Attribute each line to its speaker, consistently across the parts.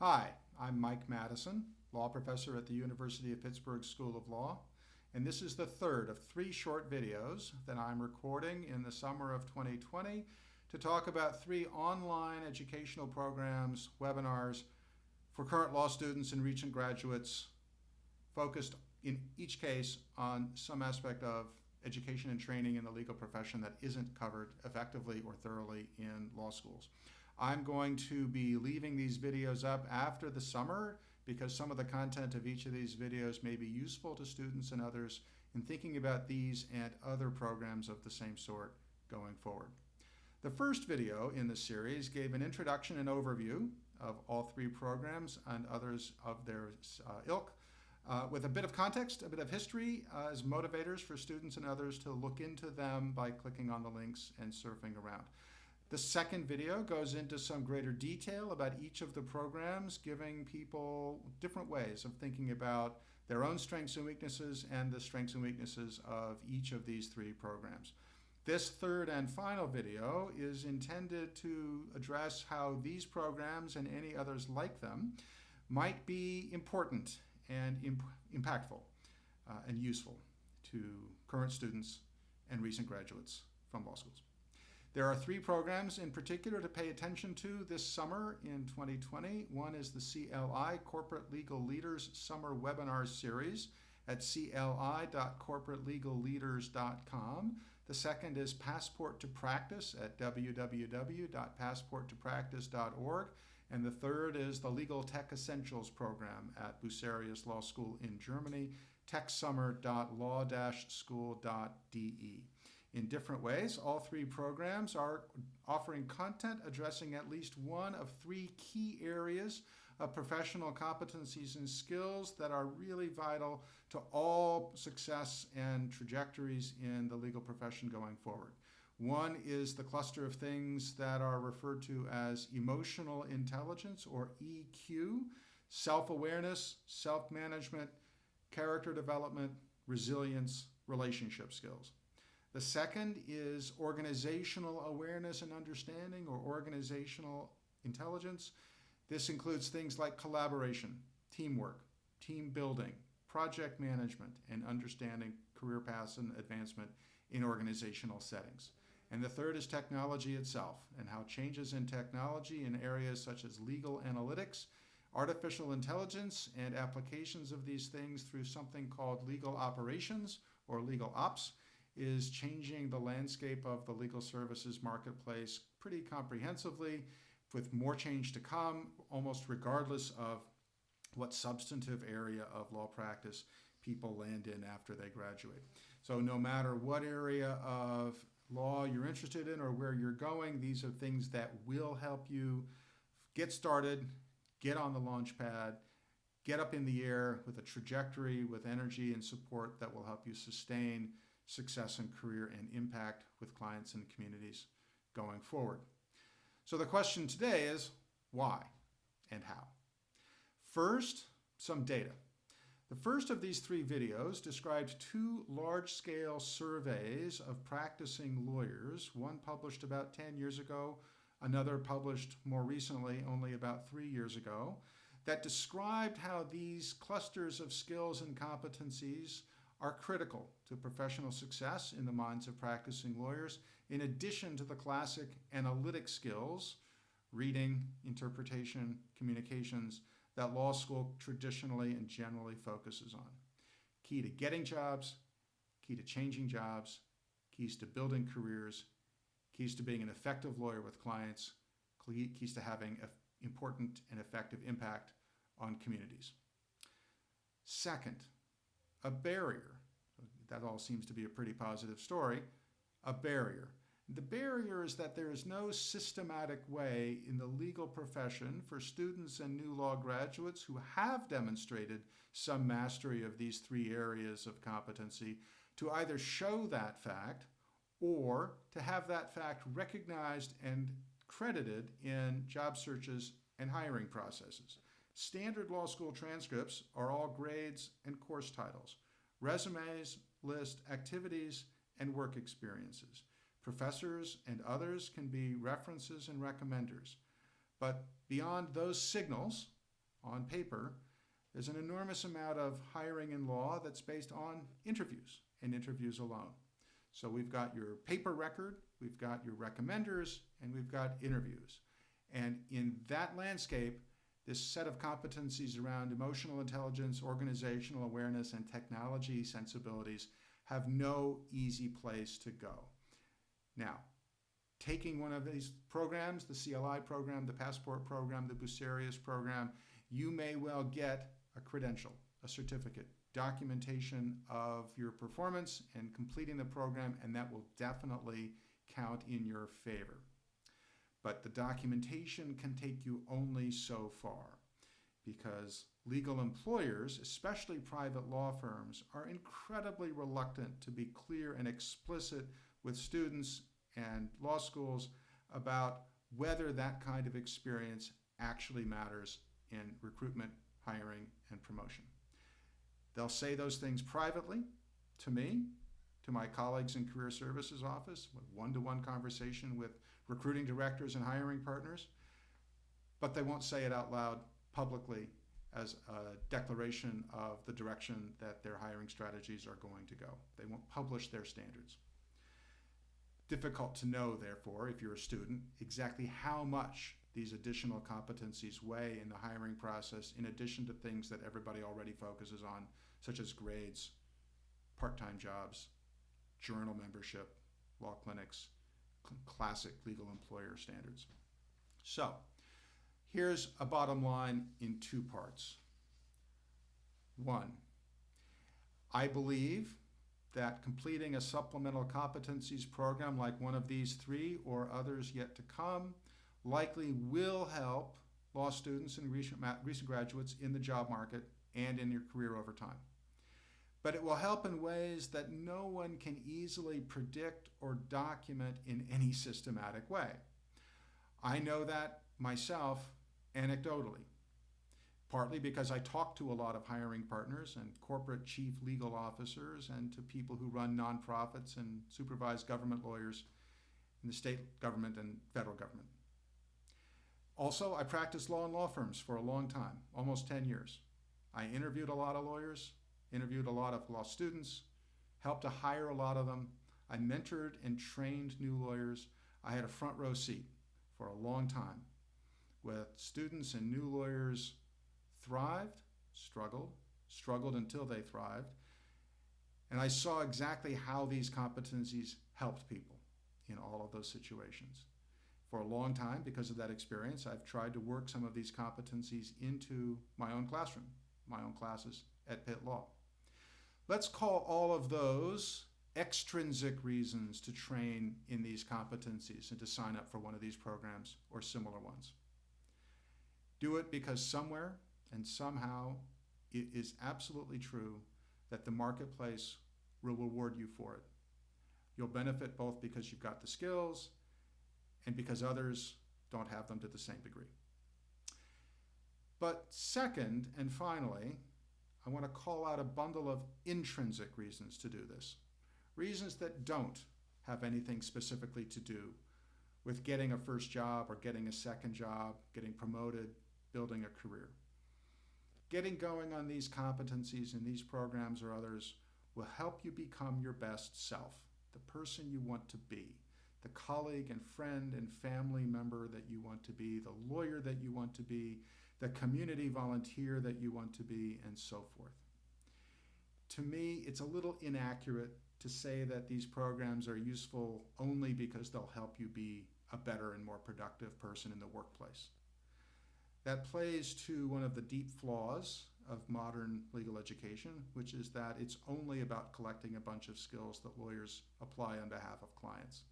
Speaker 1: Hi, I'm Mike Madison, law professor at the University of Pittsburgh School of Law, and this is the third of three short videos that I'm recording in the summer of 2020 to talk about three online educational programs, webinars for current law students and recent graduates, focused in each case on some aspect of education and training in the legal profession that isn't covered effectively or thoroughly in law schools. I'm going to be leaving these videos up after the summer because some of the content of each of these videos may be useful to students and others in thinking about these and other programs of the same sort going forward. The first video in the series gave an introduction and overview of all three programs and others of their ilk, with a bit of context, a bit of history as motivators for students and others to look into them by clicking on the links and surfing around. The second video goes into some greater detail about each of the programs, giving people different ways of thinking about their own strengths and weaknesses and the strengths and weaknesses of each of these three programs. This third and final video is intended to address how these programs and any others like them might be important and impactful and useful to current students and recent graduates from law schools. There are three programs in particular to pay attention to this summer in 2020. One is the CLI Corporate Legal Leaders Summer Webinar Series at cli.corporatelegalleaders.com. The second is Passport to Practice at www.passporttopractice.org. And the third is the Legal Tech Essentials program at Bucerius Law School in Germany, techsummer.law-school.de. In different ways, all three programs are offering content addressing at least one of three key areas of professional competencies and skills that are really vital to all success and trajectories in the legal profession going forward. One is the cluster of things that are referred to as emotional intelligence, or EQ, self-awareness, self-management, character development, resilience, relationship skills. The second is organizational awareness and understanding, or organizational intelligence. This includes things like collaboration, teamwork, team building, project management, and understanding career paths and advancement in organizational settings. And the third is technology itself and how changes in technology in areas such as legal analytics, artificial intelligence, and applications of these things through something called legal operations, or legal ops, is changing the landscape of the legal services marketplace pretty comprehensively, with more change to come, almost regardless of what substantive area of law practice people land in after they graduate. So no matter what area of law you're interested in or where you're going, these are things that will help you get started, get on the launch pad, get up in the air with a trajectory, with energy and support that will help you sustain success and career and impact with clients and communities going forward. So the question today is why and how? First, some data. The first of these three videos described two large-scale surveys of practicing lawyers, one published about 10 years ago, another published more recently, only about 3 years ago, that described how these clusters of skills and competencies are critical to professional success in the minds of practicing lawyers, in addition to the classic analytic skills, reading, interpretation, communications, that law school traditionally and generally focuses on. Key to getting jobs, key to changing jobs, keys to building careers, keys to being an effective lawyer with clients, keys to having an important and effective impact on communities. Second, a barrier. That all seems to be a pretty positive story. A barrier. The barrier is that there is no systematic way in the legal profession for students and new law graduates who have demonstrated some mastery of these three areas of competency to either show that fact or to have that fact recognized and credited in job searches and hiring processes. Standard law school transcripts are all grades and course titles. Resumes list activities and work experiences. Professors and others can be references and recommenders. But beyond those signals, on paper, there's an enormous amount of hiring in law that's based on interviews and interviews alone. So we've got your paper record, we've got your recommenders, and we've got interviews. And in that landscape, this set of competencies around emotional intelligence, organizational awareness, and technology sensibilities have no easy place to go. Now, taking one of these programs, the CLI program, the Passport program, the Bucerius program, you may well get a credential, a certificate, documentation of your performance and completing the program, and that will definitely count in your favor. But the documentation can take you only so far, because legal employers, especially private law firms, are incredibly reluctant to be clear and explicit with students and law schools about whether that kind of experience actually matters in recruitment, hiring, and promotion. They'll say those things privately to me, to my colleagues in Career Services Office, with one-to-one conversation with recruiting directors and hiring partners, but they won't say it out loud publicly as a declaration of the direction that their hiring strategies are going to go. They won't publish their standards. Difficult to know, therefore, if you're a student, exactly how much these additional competencies weigh in the hiring process, in addition to things that everybody already focuses on, such as grades, part-time jobs, journal membership, law clinics, classic legal employer standards. So, here's a bottom line in two parts. One, I believe that completing a supplemental competencies program like one of these three or others yet to come likely will help law students and recent graduates in the job market and in your career over time. But it will help in ways that no one can easily predict or document in any systematic way. I know that myself anecdotally, partly because I talk to a lot of hiring partners and corporate chief legal officers and to people who run nonprofits and supervise government lawyers in the state government and federal government. Also, I practiced law in law firms for a long time, almost 10 years. I interviewed a lot of lawyers, interviewed a lot of law students, helped to hire a lot of them. I mentored and trained new lawyers. I had a front row seat for a long time with students and new lawyers thrived, struggled until they thrived. And I saw exactly how these competencies helped people in all of those situations. For a long time, because of that experience, I've tried to work some of these competencies into my own classroom, my own classes at Pitt Law. Let's call all of those extrinsic reasons to train in these competencies and to sign up for one of these programs or similar ones. Do it because somewhere and somehow it is absolutely true that the marketplace will reward you for it. You'll benefit both because you've got the skills and because others don't have them to the same degree. But second and finally, I want to call out a bundle of intrinsic reasons to do this. Reasons that don't have anything specifically to do with getting a first job or getting a second job, getting promoted, building a career. Getting going on these competencies in these programs or others will help you become your best self, the person you want to be, the colleague and friend and family member that you want to be, the lawyer that you want to be, the community volunteer that you want to be, and so forth. To me, it's a little inaccurate to say that these programs are useful only because they'll help you be a better and more productive person in the workplace. That plays to one of the deep flaws of modern legal education, which is that it's only about collecting a bunch of skills that lawyers apply on behalf of clients.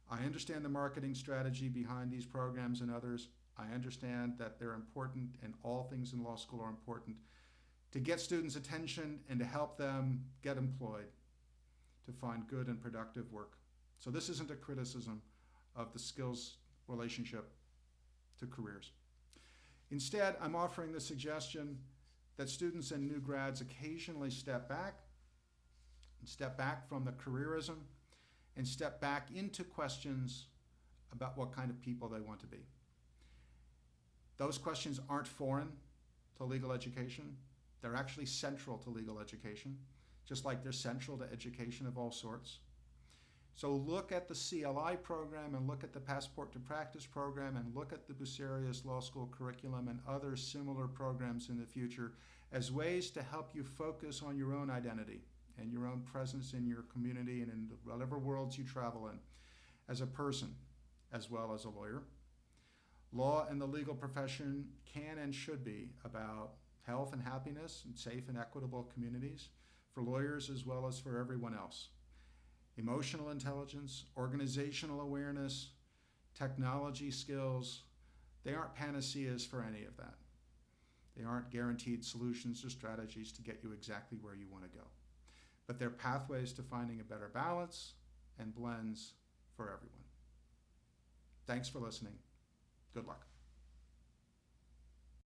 Speaker 1: I understand the marketing strategy behind these programs and others. I understand that they're important, and all things in law school are important, to get students' attention and to help them get employed, to find good and productive work. So this isn't a criticism of the skills relationship to careers. Instead, I'm offering the suggestion that students and new grads occasionally step back from the careerism and step back into questions about what kind of people they want to be. Those questions aren't foreign to legal education. They're actually central to legal education, just like they're central to education of all sorts. So look at the CLI program and look at the Passport to Practice program and look at the Bucerius Law School curriculum and other similar programs in the future as ways to help you focus on your own identity and your own presence in your community and in whatever worlds you travel in as a person as well as a lawyer. Law and the legal profession can and should be about health and happiness and safe and equitable communities for lawyers as well as for everyone else. Emotional intelligence, organizational awareness, technology skills, they aren't panaceas for any of that. They aren't guaranteed solutions or strategies to get you exactly where you want to go. But they're pathways to finding a better balance and blends for everyone. Thanks for listening. Good luck.